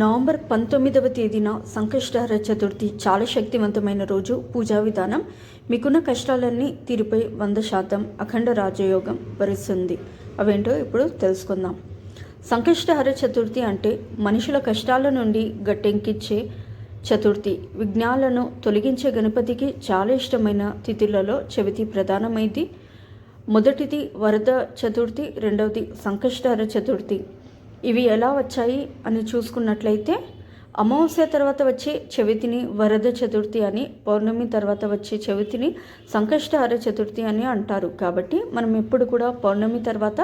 November 19వ తేదీన సంకష్టహర చతుర్థి చాలా శక్తివంతమైన రోజు. పూజా విధానం మీకున్న కష్టాలన్నీ తీరిపై 100% అఖండ రాజయోగం వరిస్తుంది. అవేంటో ఇప్పుడు తెలుసుకుందాం. సంకష్టహర చతుర్థి అంటే మనుషుల కష్టాల నుండి గట్టెంకిచ్చే చతుర్థి. విఘ్నాలను తొలగించే గణపతికి చాలా ఇష్టమైన తిథులలో చవితి ప్రధానమైంది. మొదటిది వరద చతుర్థి, రెండవది సంకష్టహర చతుర్థి. ఇవి ఎలా వచ్చాయి అని చూసుకున్నట్లయితే, అమావాస్య తర్వాత వచ్చే చవితిని వరద చతుర్థి అని, పౌర్ణమి తర్వాత వచ్చే చవితిని సంకష్టహర చతుర్థి అని అంటారు. కాబట్టి మనం ఎప్పుడు కూడా పౌర్ణమి తర్వాత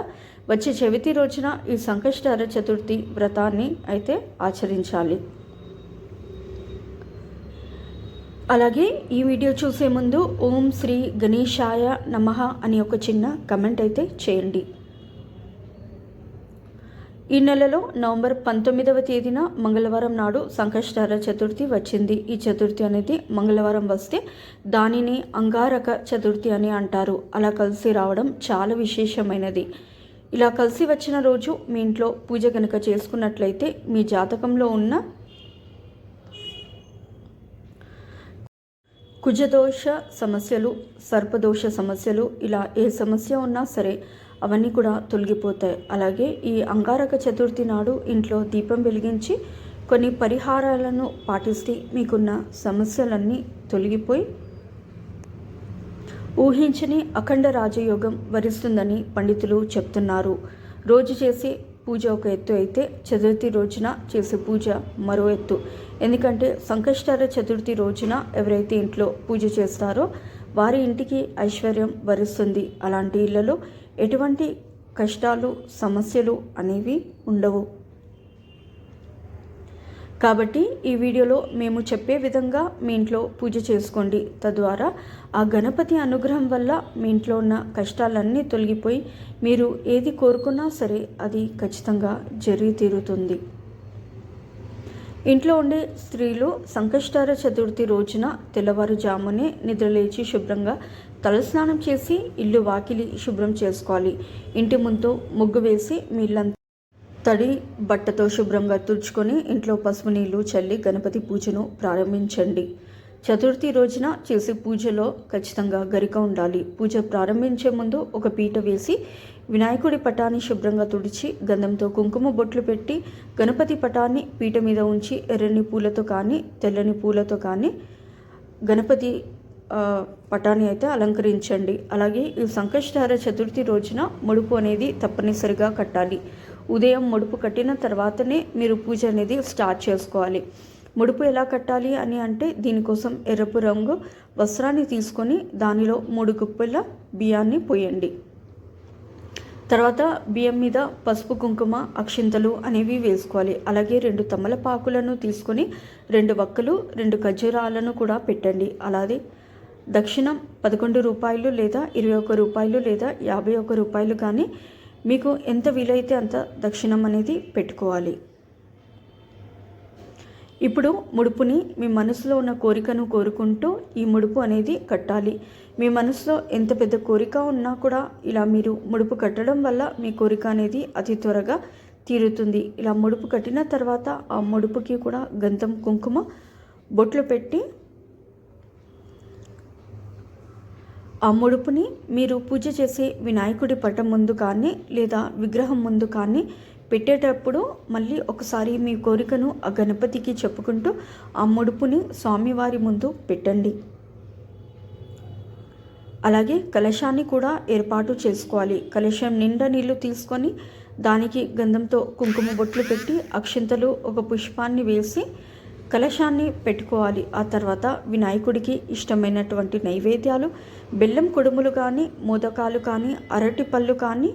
వచ్చే చవితి రోజున ఈ సంకష్టహర చతుర్థి వ్రతాన్ని అయితే ఆచరించాలి. అలాగే ఈ వీడియో చూసే ముందు ఓం శ్రీ గణేశాయ నమః అని ఒక చిన్న కమెంట్ అయితే చేయండి. ఈ నెలలో నవంబర్ 19వ తేదీన మంగళవారం నాడు సంకష్టహర చతుర్థి వచ్చింది. ఈ చతుర్థి అనేది మంగళవారం వస్తే దానిని అంగారక చతుర్థి అని అంటారు. అలా కలిసి రావడం చాలా విశేషమైనది. ఇలా కలిసి వచ్చిన రోజు మీ ఇంట్లో పూజ కనుక చేసుకున్నట్లయితే మీ జాతకంలో ఉన్న కుజదోష సమస్యలు, సర్పదోష సమస్యలు, ఇలా ఏ సమస్య ఉన్నా సరే అవన్నీ కూడా తొలగిపోతాయి. అలాగే ఈ అంగారక చతుర్థి నాడు ఇంట్లో దీపం వెలిగించి కొన్ని పరిహారాలను పాటిస్తే మీకున్న సమస్యలన్నీ తొలగిపోయి ఊహించని అఖండ రాజయోగం వరిస్తుందని పండితులు చెప్తున్నారు. రోజు చేసే పూజ ఒక ఎత్తు అయితే చతుర్థి రోజున చేసే పూజ మరో ఎత్తు. ఎందుకంటే సంకష్టహర చతుర్థి రోజున ఎవరైతే ఇంట్లో పూజ చేస్తారో వారి ఇంటికి ఐశ్వర్యం వరిస్తుంది. అలాంటి ఇళ్లలో ఎటువంటి కష్టాలు, సమస్యలు అనేవి ఉండవు. కాబట్టి ఈ వీడియోలో మేము చెప్పే విధంగా మీ ఇంట్లో పూజ చేసుకోండి. తద్వారా ఆ గణపతి అనుగ్రహం వల్ల మీ ఇంట్లో ఉన్న కష్టాలన్నీ తొలగిపోయి మీరు ఏది కోరుకున్నా సరే అది ఖచ్చితంగా జరిగి తీరుతుంది. ఇంట్లో ఉండే స్త్రీలు సంకష్టహర చతుర్థి రోజున తెల్లవారుజామునే నిద్రలేచి శుభ్రంగా తలస్నానం చేసి ఇల్లు వాకిలి శుభ్రం చేసుకోవాలి. ఇంటి ముందు ముగ్గు వేసి మీ ఇల్లంతా తడి బట్టతో శుభ్రంగా తుడుచుకొని ఇంట్లో పసుపు నీళ్లు చల్లి గణపతి పూజను ప్రారంభించండి. చతుర్థి రోజున చేసే పూజలో ఖచ్చితంగా గరిక ఉండాలి. పూజ ప్రారంభించే ముందు ఒక పీట వేసి వినాయకుడి పటాన్ని శుభ్రంగా తుడిచి గంధంతో కుంకుమ బొట్లు పెట్టి గణపతి పటాన్ని పీట మీద ఉంచి ఎర్రని పూలతో కానీ తెల్లని పూలతో కానీ గణపతి పటాన్ని అయితే అలంకరించండి. అలాగే ఈ సంకష్టహర చతుర్థి రోజున ముడుపు అనేది తప్పనిసరిగా కట్టాలి. ఉదయం ముడుపు కట్టిన తర్వాతనే మీరు పూజ అనేది స్టార్ట్ చేసుకోవాలి. ముడుపు ఎలా కట్టాలి అని అంటే, దీనికోసం ఎరుపు రంగు వస్త్రాన్ని తీసుకొని దానిలో 3 గుప్పెల బియ్యాన్ని పోయండి. తర్వాత బియ్యం మీద పసుపు, కుంకుమ, అక్షింతలు అనేవి వేసుకోవాలి. అలాగే 2 తమలపాకులను తీసుకొని 2 వక్కలు, 2 ఖర్జూరాలను కూడా పెట్టండి. అలాగే దక్షిణం 11 రూపాయలు లేదా 21 రూపాయలు లేదా 51 రూపాయలు కానీ మీకు ఎంత వీలైతే అంత దక్షిణం అనేది పెట్టుకోవాలి. ఇప్పుడు ముడుపుని మీ మనసులో ఉన్న కోరికను కోరుకుంటూ ఈ ముడుపు అనేది కట్టాలి. మీ మనసులో ఎంత పెద్ద కోరిక ఉన్నా కూడా ఇలా మీరు ముడుపు కట్టడం వల్ల మీ కోరిక అనేది అతి త్వరగా తీరుతుంది. ఇలా ముడుపు కట్టిన తర్వాత ఆ ముడుపుకి కూడా గంధం, కుంకుమ బొట్లు పెట్టి ఆ ముడుపుని మీరు పూజ చేసే వినాయకుడి పటం ముందు కానీ లేదా విగ్రహం ముందు కానీ పెట్టేటప్పుడు మళ్ళీ ఒకసారి మీ కోరికను ఆ గణపతికి చెప్పుకుంటూ ఆ ముడుపుని స్వామివారి ముందు పెట్టండి. అలాగే కలశాన్ని కూడా ఏర్పాటు చేసుకోవాలి. కలశం నిండా నీళ్లు తీసుకొని దానికి గంధంతో కుంకుమ బొట్లు పెట్టి అక్షింతలు, ఒక పుష్పాన్ని వేసి కలశాన్ని పెట్టుకోవాలి. ఆ తర్వాత వినాయకుడికి ఇష్టమైనటువంటి నైవేద్యాలు బెల్లం కుడుములు కానీ, మోదకాలు కానీ, అరటి పళ్ళు కానీ,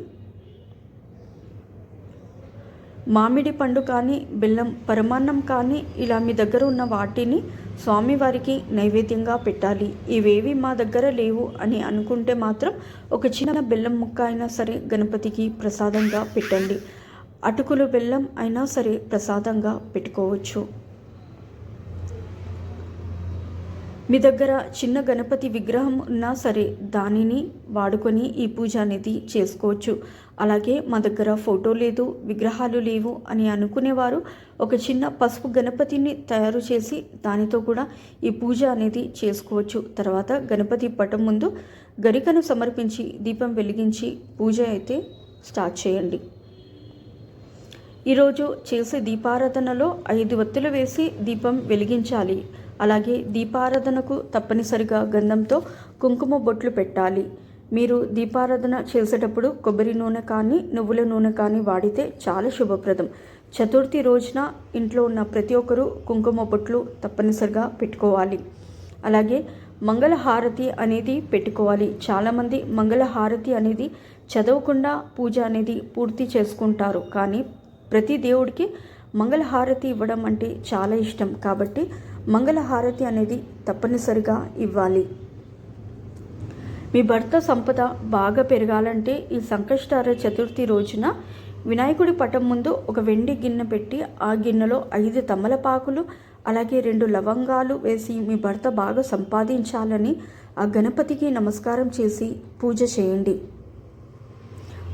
మామిడి పండు కానీ, బెల్లం పరమాన్నం కానీ ఇలా మీ దగ్గర ఉన్న వాటిని స్వామివారికి నైవేద్యంగా పెట్టాలి. ఇవేవి మా దగ్గర లేవు అని అనుకుంటే మాత్రం ఒక చిన్న బెల్లం ముక్క అయినా సరే గణపతికి ప్రసాదంగా పెట్టండి. అటుకులు బెల్లం అయినా సరే ప్రసాదంగా పెట్టుకోవచ్చు. మీ దగ్గర చిన్న గణపతి విగ్రహం ఉన్నా సరే దానిని వాడుకొని ఈ పూజ అనేది చేసుకోవచ్చు. అలాగే మా దగ్గర ఫోటో లేదు, విగ్రహాలు లేవు అని అనుకునేవారు ఒక చిన్న పసుపు గణపతిని తయారు చేసి దానితో కూడా ఈ పూజ అనేది చేసుకోవచ్చు. తర్వాత గణపతి పటం ముందు గరికను సమర్పించి దీపం వెలిగించి పూజ అయితే స్టార్ట్ చేయండి. ఈరోజు చేసే దీపారాధనలో 5 ఒత్తులు వేసి దీపం వెలిగించాలి. అలాగే దీపారాధనకు తప్పనిసరిగా గంధంతో కుంకుమ బొట్లు పెట్టాలి. మీరు దీపారాధన చేసేటప్పుడు కొబ్బరి నూనె కానీ నువ్వుల నూనె కానీ వాడితే చాలా శుభప్రదం. చతుర్థి రోజున ఇంట్లో ఉన్న ప్రతి ఒక్కరూ కుంకుమ బొట్లు తప్పనిసరిగా పెట్టుకోవాలి. అలాగే మంగళహారతి అనేది పెట్టుకోవాలి. చాలామంది మంగళహారతి అనేది చదవకుండా పూజ అనేది పూర్తి చేసుకుంటారు. కానీ ప్రతి దేవుడికి మంగళహారతి ఇవ్వడం అంటే చాలా ఇష్టం. కాబట్టి మంగళహారతి అనేది తప్పనిసరిగా ఇవ్వాలి. మీ భర్త సంపద బాగా పెరగాలంటే ఈ సంకష్టార చతుర్థి రోజున వినాయకుడి పటం ముందు ఒక వెండి గిన్నె పెట్టి ఆ గిన్నెలో 5 తమలపాకులు అలాగే 2 లవంగాలు వేసి మీ భర్త బాగా సంపాదించాలని ఆ గణపతికి నమస్కారం చేసి పూజ చేయండి.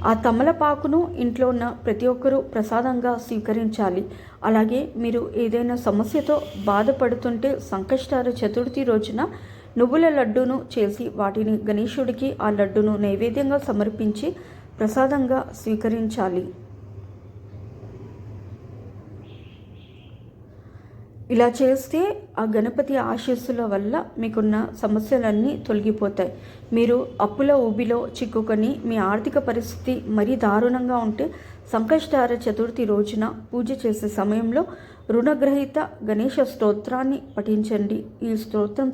ఆ తమలపాకును ఇంట్లో ఉన్న ప్రతి ఒక్కరూ ప్రసాదంగా స్వీకరించాలి. అలాగే మీరు ఏదైనా సమస్యతో బాధపడుతుంటే సంకష్టార చతుర్థి రోజున నువ్వుల లడ్డూను చేసి వాటిని గణేశుడికి ఆ లడ్డూను నైవేద్యంగా సమర్పించి ప్రసాదంగా స్వీకరించాలి. ఇలా చేస్తే ఆ గణపతి ఆశీస్సుల వల్ల మీకున్న సమస్యలన్నీ తొలగిపోతాయి. మీరు అప్పుల ఊబిలో చిక్కుకొని మీ ఆర్థిక పరిస్థితి మరీ దారుణంగా ఉంటే సంకష్టార చతుర్థి రోజున పూజ చేసే సమయంలో రుణగ్రహీత గణేష స్తోత్రాన్ని పఠించండి. ఈ స్తోత్రం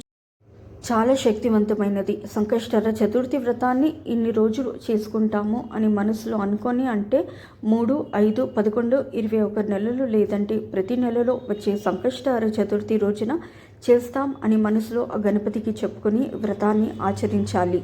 చాలా శక్తివంతమైనది. సంకష్టార చతుర్థి వ్రతాన్ని ఇన్ని రోజులు చేసుకుంటాము అని మనసులో అనుకొని అంటే 3, 5, 11, 21 నెలలు లేదంటే ప్రతి నెలలో వచ్చే సంకష్టార చతుర్థి రోజున చేస్తాం అని మనసులో ఆ గణపతికి చెప్పుకొని వ్రతాన్ని ఆచరించాలి.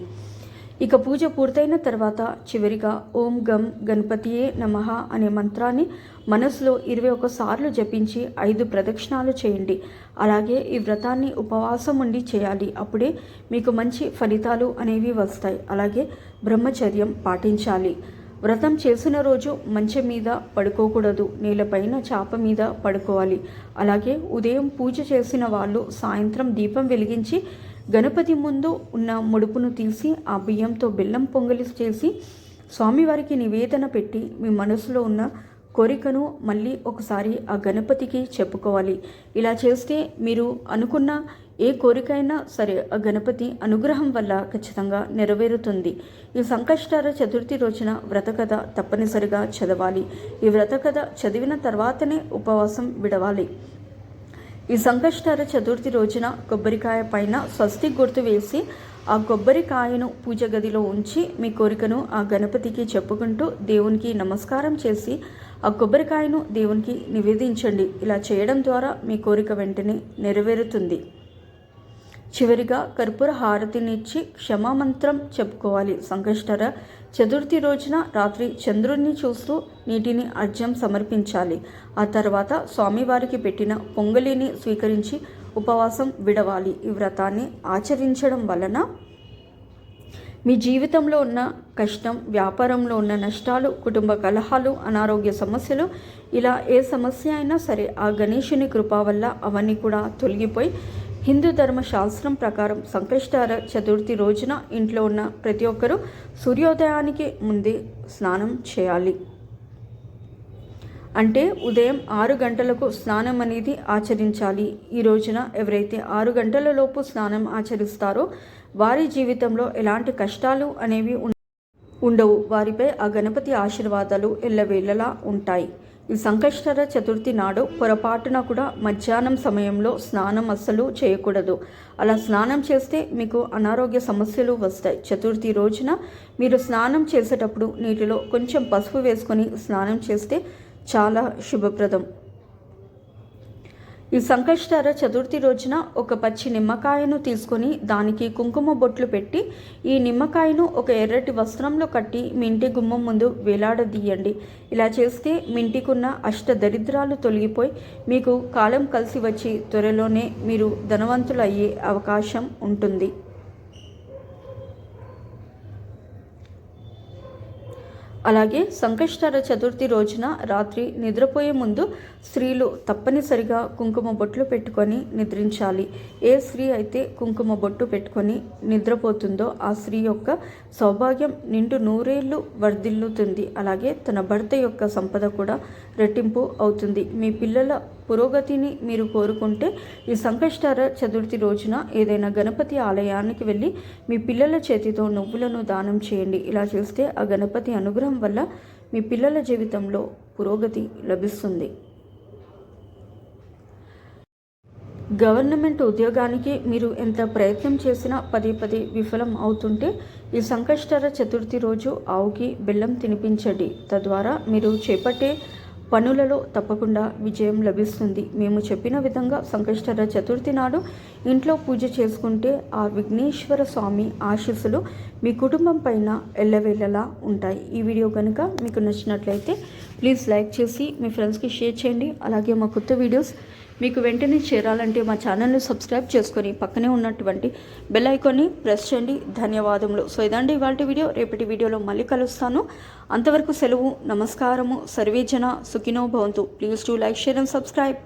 ఇక పూజ పూర్తయిన తర్వాత చివరిగా ఓం గం గణపతియే నమః అనే మంత్రాన్ని మనసులో 21 సార్లు జపించి 5 ప్రదక్షిణాలు చేయండి. అలాగే ఈ వ్రతాన్ని ఉపవాసం ఉండి చేయాలి. అప్పుడే మీకు మంచి ఫలితాలు అనేవి వస్తాయి. అలాగే బ్రహ్మచర్యం పాటించాలి. వ్రతం చేసిన రోజు మంచం మీద పడుకోకూడదు, నేలపైన చాప మీద పడుకోవాలి. అలాగే ఉదయం పూజ చేసిన వాళ్ళు సాయంత్రం దీపం వెలిగించి గణపతి ముందు ఉన్న ముడుపును తీసి ఆ బియ్యంతో బెల్లం పొంగలి చేసి స్వామివారికి నివేదన పెట్టి మీ మనసులో ఉన్న కోరికను మళ్ళీ ఒకసారి ఆ గణపతికి చెప్పుకోవాలి. ఇలా చేస్తే మీరు అనుకున్న ఏ కోరికైనా సరే ఆ గణపతి అనుగ్రహం వల్ల ఖచ్చితంగా నెరవేరుతుంది. ఈ సంకష్టార చతుర్థి రోజున వ్రతకథ తప్పనిసరిగా చదవాలి. ఈ వ్రతకథ చదివిన తర్వాతనే ఉపవాసం విడవాలి. ఈ సంకష్టార చతుర్థి రోజున కొబ్బరికాయ పైన స్వస్తి గుర్తు వేసి ఆ కొబ్బరికాయను పూజ గదిలో ఉంచి మీ కోరికను ఆ గణపతికి చెప్పుకుంటూ దేవునికి నమస్కారం చేసి ఆ కొబ్బరికాయను దేవునికి నివేదించండి. ఇలా చేయడం ద్వారా మీ కోరిక వెంటనే నెరవేరుతుంది. చివరిగా కర్పూర హారతినిచ్చి క్షమామంత్రం చెప్పుకోవాలి. సంకష్టార చతుర్థి రోజున రాత్రి చంద్రుడిని చూస్తూ నీటిని అర్ఘ్యం సమర్పించాలి. ఆ తర్వాత స్వామివారికి పెట్టిన పొంగలిని స్వీకరించి ఉపవాసం విడవాలి. ఈ వ్రతాన్ని ఆచరించడం వలన మీ జీవితంలో ఉన్న కష్టం, వ్యాపారంలో ఉన్న నష్టాలు, కుటుంబ కలహాలు, అనారోగ్య సమస్యలు ఇలా ఏ సమస్య అయినా సరే ఆ గణేశుని కృప వల్ల అవన్నీ కూడా తొలగిపోయి హిందూ ధర్మ శాస్త్రం ప్రకారం సంకష్టార చతుర్థి రోజున ఇంట్లో ఉన్న ప్రతి ఒక్కరూ సూర్యోదయానికి ముందే స్నానం చేయాలి. అంటే ఉదయం 6 గంటలకు స్నానం అనేది ఆచరించాలి. ఈ రోజున ఎవరైతే 6 గంటల లోపు స్నానం ఆచరిస్తారో వారి జీవితంలో ఎలాంటి కష్టాలు అనేవి ఉండవు. వారిపై ఆ గణపతి ఆశీర్వాదాలు ఎల్లవేళలా ఉంటాయి. ఈ సంకష్టార చతుర్థి నాడు పొరపాటున కూడా మధ్యాహ్నం సమయంలో స్నానం అస్సలు చేయకూడదు. అలా స్నానం చేస్తే మీకు అనారోగ్య సమస్యలు వస్తాయి. చతుర్థి రోజున మీరు స్నానం చేసేటప్పుడు నీటిలో కొంచెం పసుపు వేసుకొని స్నానం చేస్తే చాలా శుభప్రదం. ఈ సంకష్టార చతుర్థి రోజున ఒక పచ్చి నిమ్మకాయను తీసుకొని దానికి కుంకుమ బొట్లు పెట్టి ఈ నిమ్మకాయను ఒక ఎర్రటి వస్త్రంలో కట్టి మీ ఇంటి గుమ్మం ముందు వేలాడదీయండి. ఇలా చేస్తే మీ ఇంటికున్న అష్ట దరిద్రాలు తొలగిపోయి మీకు కాలం కలిసి వచ్చి త్వరలోనే మీరు ధనవంతులు అయ్యే అవకాశం ఉంటుంది. అలాగే సంకష్టహర చతుర్థి రోజున రాత్రి నిద్రపోయే ముందు స్త్రీలు తప్పనిసరిగా కుంకుమ బొట్లు పెట్టుకొని నిద్రించాలి. ఏ స్త్రీ అయితే కుంకుమ బొట్టు పెట్టుకొని నిద్రపోతుందో ఆ స్త్రీ యొక్క సౌభాగ్యం నిండు నూరేళ్లు వర్ధిల్లుతుంది. అలాగే తన భర్త యొక్క సంపద కూడా రెట్టింపు అవుతుంది. మీ పిల్లల పురోగతిని మీరు కోరుకుంటే ఈ సంకష్టహర చతుర్థి రోజున ఏదైనా గణపతి ఆలయానికి వెళ్ళి మీ పిల్లల చేతితో నువ్వులను దానం చేయండి. ఇలా చేస్తే ఆ గణపతి అనుగ్రహం వల్ల మీ పిల్లల జీవితంలో పురోగతి లభిస్తుంది. గవర్నమెంట్ ఉద్యోగానికి మీరు ఎంత ప్రయత్నం చేసినా పదే విఫలం అవుతుంటే ఈ సంకష్టహర చతుర్థి రోజు ఆవుకి బెల్లం తినిపించండి. తద్వారా మీరు చేపట్టే పనులలో తప్పకుండా విజయం లభిస్తుంది. మేము చెప్పిన విధంగా సంకష్టహర చతుర్థి నాడు ఇంట్లో పూజ చేసుకుంటే ఆ విఘ్నేశ్వర స్వామి ఆశీస్సులు మీ కుటుంబం పైన ఎల్లవేళలా ఉంటాయి. ఈ వీడియో కనుక మీకు నచ్చినట్లయితే ప్లీజ్ లైక్ చేసి మీ ఫ్రెండ్స్కి షేర్ చేయండి. అలాగే మా కొత్త వీడియోస్ మీకు వెంటనే చేరాలంటే మా ఛానల్ని సబ్స్క్రైబ్ చేసుకొని పక్కనే ఉన్నటువంటి బెల్ ఐకాన్ని ప్రెస్ చేయండి. ధన్యవాదములు. సో ఇదండి ఇవాల్టి వీడియో. రేపటి వీడియోలో మళ్ళీ కలుస్తాను. అంతవరకు సెలవు. నమస్కారము. సర్వేజన సుఖినో భవంతు. Please do like, share and subscribe.